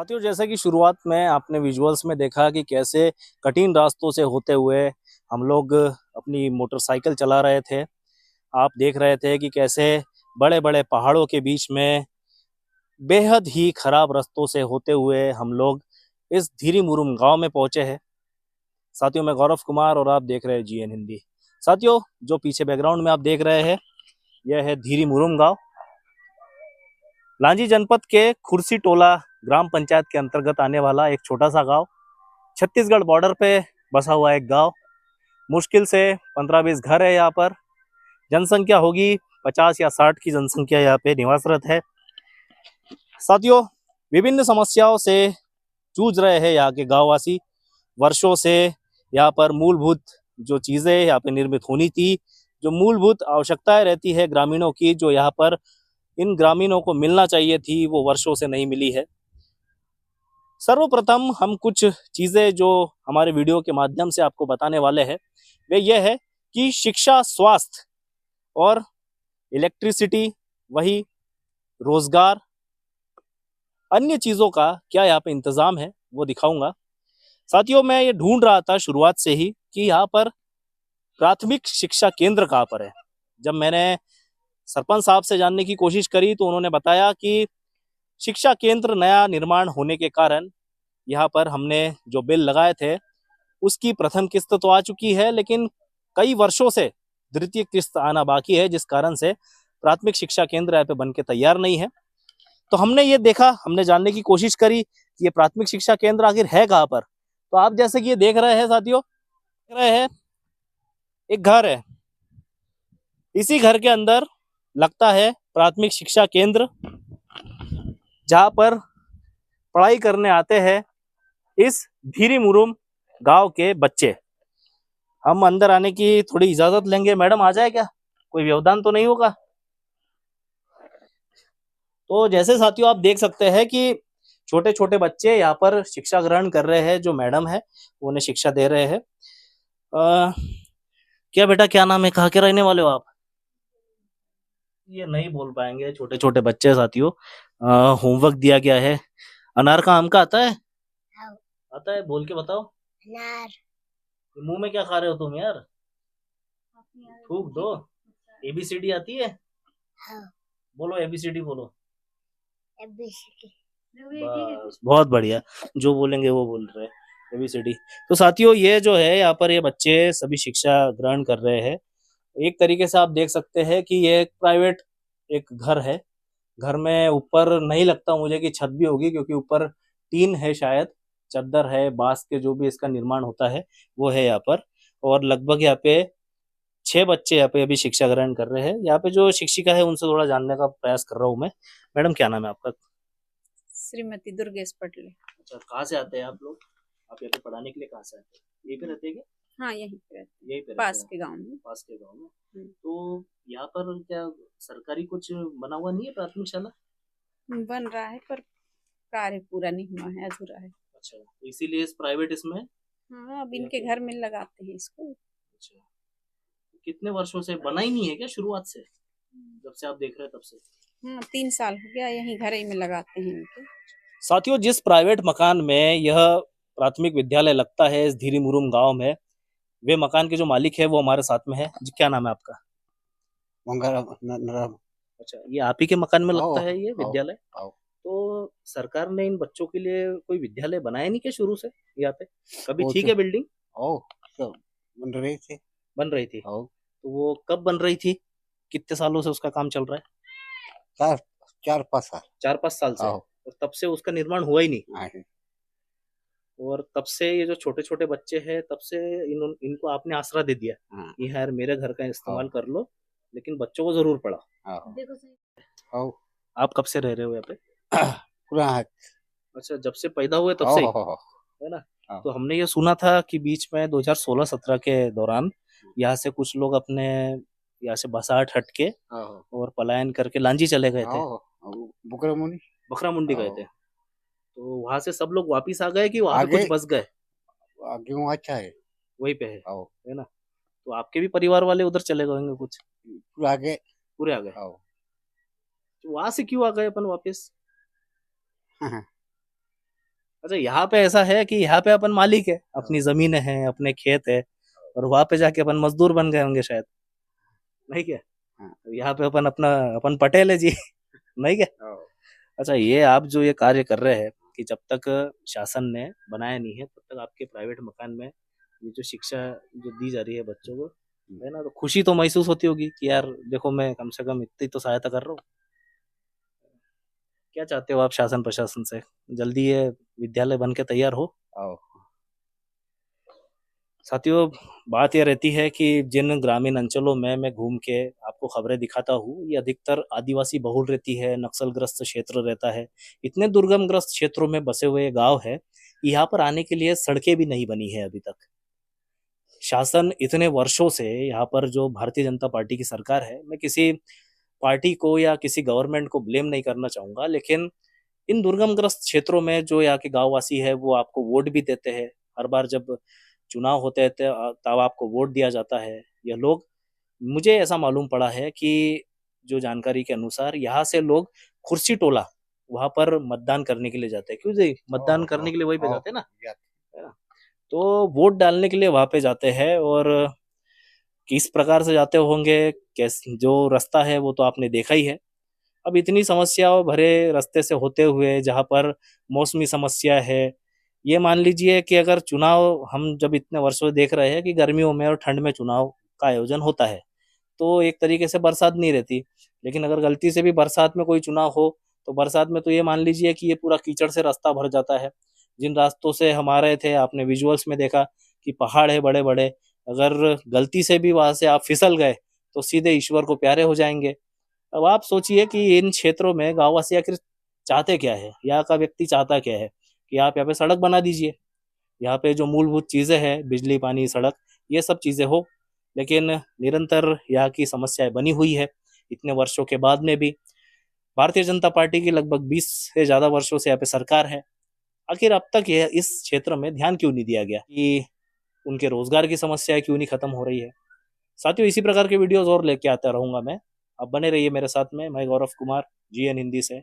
साथियों, जैसे कि शुरुआत में आपने विजुअल्स में देखा कि कैसे कठिन रास्तों से होते हुए हम लोग अपनी मोटरसाइकिल चला रहे थे। आप देख रहे थे कि कैसे बड़े बड़े पहाड़ों के बीच में बेहद ही खराब रास्तों से होते हुए हम लोग इस धीरी मुरुम गांव में पहुंचे हैं। साथियों, मैं गौरव कुमार और आप देख रहे हैं जीएन हिंदी। साथियों, जो पीछे बैकग्राउंड में आप देख रहे हैं यह है धीरी मुरुम गांव, लांजी जनपद के खुर्सी टोला ग्राम पंचायत के अंतर्गत आने वाला एक छोटा सा गांव। छत्तीसगढ़ बॉर्डर पे बसा हुआ एक गांव। मुश्किल से 15-20 घर है यहाँ पर। जनसंख्या होगी 50 या 60 की जनसंख्या यहाँ पे निवासरत है। साथियों, विभिन्न समस्याओं से जूझ रहे हैं यहाँ के गांववासी। वर्षों से यहाँ पर मूलभूत जो चीजें यहाँ पे निर्मित होनी थी, जो मूलभूत आवश्यकताएं रहती है ग्रामीणों की, जो यहाँ पर इन ग्रामीणों को मिलना चाहिए थी, वो वर्षों से नहीं मिली है। सर्वप्रथम हम कुछ चीजें जो हमारे वीडियो के माध्यम से आपको बताने वाले हैं वे ये है कि शिक्षा, स्वास्थ्य और इलेक्ट्रिसिटी, वही रोजगार, अन्य चीजों का क्या यहाँ पे इंतजाम है वो दिखाऊंगा। साथियों, मैं ये ढूंढ रहा था शुरुआत से ही कि यहाँ पर प्राथमिक शिक्षा केंद्र कहाँ पर है। जब मैंने सरपंच साहब से जानने की कोशिश करी तो उन्होंने बताया कि शिक्षा केंद्र नया निर्माण होने के कारण यहाँ पर हमने जो बिल लगाए थे उसकी प्रथम किस्त तो आ चुकी है, लेकिन कई वर्षों से द्वितीय किस्त आना बाकी है, जिस कारण से प्राथमिक शिक्षा केंद्र यहाँ पे बन के तैयार नहीं है। तो हमने ये देखा, हमने जानने की कोशिश करी कि ये प्राथमिक शिक्षा केंद्र आखिर है कहाँ पर। तो आप जैसे कि ये देख रहे हैं साथियों, देख रहे हैं एक घर है। इसी घर के अंदर लगता है प्राथमिक शिक्षा केंद्र, जहाँ पर पढ़ाई करने आते हैं इस धीरी मुरुम गांव के बच्चे। हम अंदर आने की थोड़ी इजाजत लेंगे। मैडम आ जाए क्या? कोई व्यवधान तो नहीं होगा? तो जैसे साथियों आप देख सकते हैं कि छोटे छोटे बच्चे यहाँ पर शिक्षा ग्रहण कर रहे हैं। जो मैडम है वो उन्हें शिक्षा दे रहे हैं। क्या बेटा, क्या नाम है, कहाँ के रहने वाले हो आप? ये नहीं बोल पाएंगे, छोटे छोटे बच्चे साथियों। होमवर्क दिया गया है। अनार का आम का आता है? हाँ। आता है, बोल के बताओ। अनार। मुंह में क्या खा रहे हो तुम यार? थूक दो। एबीसीडी आती है? हाँ। बोलो एबीसीडी बोलो। एबीसीडी। बस, बहुत बढ़िया। जो बोलेंगे वो बोल रहे हैं एबीसीडी। तो साथियों, ये जो है यहाँ पर ये बच्चे सभी शिक्षा ग्रहण कर रहे हैं। एक तरीके से आप देख सकते हैं कि ये एक प्राइवेट एक घर है। घर में ऊपर नहीं लगता मुझे कि छत भी होगी, क्योंकि ऊपर टीन है, शायद चद्दर है, बांस के जो भी इसका निर्माण होता है वो है यहाँ पर। और लगभग यहाँ पे 6 बच्चे यहाँ पे अभी शिक्षा ग्रहण कर रहे हैं। यहाँ पे जो शिक्षिका है उनसे थोड़ा जानने का प्रयास कर रहा हूँ मैं। मैडम, क्या नाम है आपका? श्रीमती दुर्गेश पटले। अच्छा, कहाँ से आते हैं आप लोग? आप यहाँ पे पढ़ाने के लिए कहाँ से आते हैं? यहीं पे रहते हैं क्या? हाँ, यहीं पे रहते हैं, यहीं पे पास के गांव में। पास के गांव में। तो यहाँ पर क्या सरकारी कुछ बना हुआ नहीं है प्राथमिक शाला? बन रहा है पर कार्य पूरा नहीं हुआ है, अधूरा है। अच्छा, तो इसीलिए इस प्राइवेट इसमें। हाँ, अब इनके घर में लगाते हैं इसको। अच्छा, कितने वर्षों से बना ही नहीं है क्या शुरुआत से? जब से आप देख रहे हैं तब से? हाँ, 3 साल हो गया, यहीं घर ही में लगाते हैं इनके। साथियों, जिस प्राइवेट मकान में यह प्राथमिक विद्यालय लगता है इस धीरी मुरुम गांव में, वे मकान के जो मालिक है वो हमारे साथ में है जी। क्या नाम है आपका? अच्छा, ये आप ही के मकान में लगता है ये विद्यालय? तो सरकार ने इन बच्चों के लिए कोई विद्यालय बनाया नहीं क्या शुरू से यहाँ पे कभी? ठीक है, बिल्डिंग बन रही थी। बन रही थी। तो वो कब बन रही थी? कितने सालों से उसका काम चल रहा है? 4-5 साल। 4-5 साल से। और तब से उसका निर्माण हुआ ही नहीं। और तब से ये जो छोटे छोटे बच्चे हैं, तब से इनको आपने आसरा दे दिया कि यार मेरे घर का इस्तेमाल कर लो, लेकिन बच्चों को जरूर पढ़ाओ। आप कब से रह रहे हो यहाँ पे? पूरा। अच्छा, जब से पैदा हुए तब से ही, है ना? तो हमने ये सुना था कि बीच में 2016-17 के दौरान यहाँ से कुछ लोग अपने यहाँ से बसाहट हट के और पलायन करके लांजी चले गए थे। बकरा मुंडी गए थे। तो वहां से सब लोग वापिस आ गए कि वहां पे कुछ बस गए? आगे अच्छा है, वहीं पे है ना? तो आपके भी परिवार वाले उधर चले गए कुछ? पूरे आ गए। तो वहां से क्यों आ गए अपन वापिस? अच्छा, यहाँ पे ऐसा है कि यहाँ पे अपन मालिक है, अपनी जमीन है, अपने खेत है, और वहां पे जाके अपन मजदूर बन गए होंगे शायद, नहीं क्या? हाँ। यहाँ पे अपन पटेल है जी। नहीं क्या? अच्छा, ये आप जो ये कार्य कर रहे हैं कि जब तक शासन ने बनाया नहीं है तब तक आपके प्राइवेट मकान में ये जो शिक्षा जो दी जा रही है बच्चों को, है ना, तो खुशी तो महसूस होती होगी कि यार देखो मैं कम से कम इतनी तो सहायता कर रहा हूँ। क्या चाहते हो आप शासन प्रशासन से, जल्दी ये विद्यालय बन के तैयार हो? आओ। साथियों, बात यह रहती है कि जिन ग्रामीण अंचलों में मैं घूम के आपको खबरें दिखाता हूँ, ये अधिकतर आदिवासी बहुल रहती है, नक्सलग्रस्त क्षेत्र रहता है, इतने दुर्गमग्रस्त क्षेत्रों में बसे हुए गांव है। यहाँ पर आने के लिए सड़कें भी नहीं बनी है अभी तक। शासन इतने वर्षों से यहाँ पर जो भारतीय जनता पार्टी की सरकार है, मैं किसी पार्टी को या किसी गवर्नमेंट को ब्लेम नहीं करना चाहूंगा, लेकिन इन दुर्गमग्रस्त क्षेत्रों में जो यहाँ के गांववासी है वो आपको वोट भी देते हैं। हर बार जब चुनाव होते हैं तब आपको वोट दिया जाता है। यह लोग, मुझे ऐसा मालूम पड़ा है कि जो जानकारी के अनुसार यहाँ से लोग कुर्सी टोला वहां पर मतदान करने के लिए जाते हैं। क्यों जी, मतदान करने के लिए वहीं पे जाते हैं ना, है ना? तो वोट डालने के लिए वहां पे जाते हैं, और किस प्रकार से जाते होंगे, कैसे जो रास्ता है वो तो आपने देखा ही है। अब इतनी समस्याओं भरे रास्ते से होते हुए जहाँ पर मौसमी समस्या है, ये मान लीजिए कि अगर चुनाव हम जब इतने वर्षों से देख रहे हैं कि गर्मियों में और ठंड में चुनाव का आयोजन होता है, तो एक तरीके से बरसात नहीं रहती। लेकिन अगर गलती से भी बरसात में कोई चुनाव हो तो बरसात में तो ये मान लीजिए कि ये पूरा कीचड़ से रास्ता भर जाता है। जिन रास्तों से हम आ रहे थे, आपने विजुअल्स में देखा कि पहाड़ है बड़े बड़े, अगर गलती से भी वहां से आप फिसल गए तो सीधे ईश्वर को प्यारे हो जाएंगे। अब आप सोचिए कि इन क्षेत्रों में गांववासी आखिर चाहते क्या है, यहाँ का व्यक्ति चाहता क्या है कि आप यहाँ पे सड़क बना दीजिए, यहाँ पे जो मूलभूत चीजें हैं, बिजली, पानी, सड़क, ये सब चीजें हो। लेकिन निरंतर यहाँ की समस्याएं बनी हुई है इतने वर्षों के बाद में भी। भारतीय जनता पार्टी की लगभग 20 से ज्यादा वर्षों से यहाँ पे सरकार है। आखिर अब तक यह इस क्षेत्र में ध्यान क्यों नहीं दिया गया कि उनके रोजगार की समस्या क्यों नहीं खत्म हो रही है? साथियों, इसी प्रकार के वीडियोस और लेके आता रहूंगा मैं। अब बने रहिए मेरे साथ में। मैं गौरव कुमार, GN हिंदी से।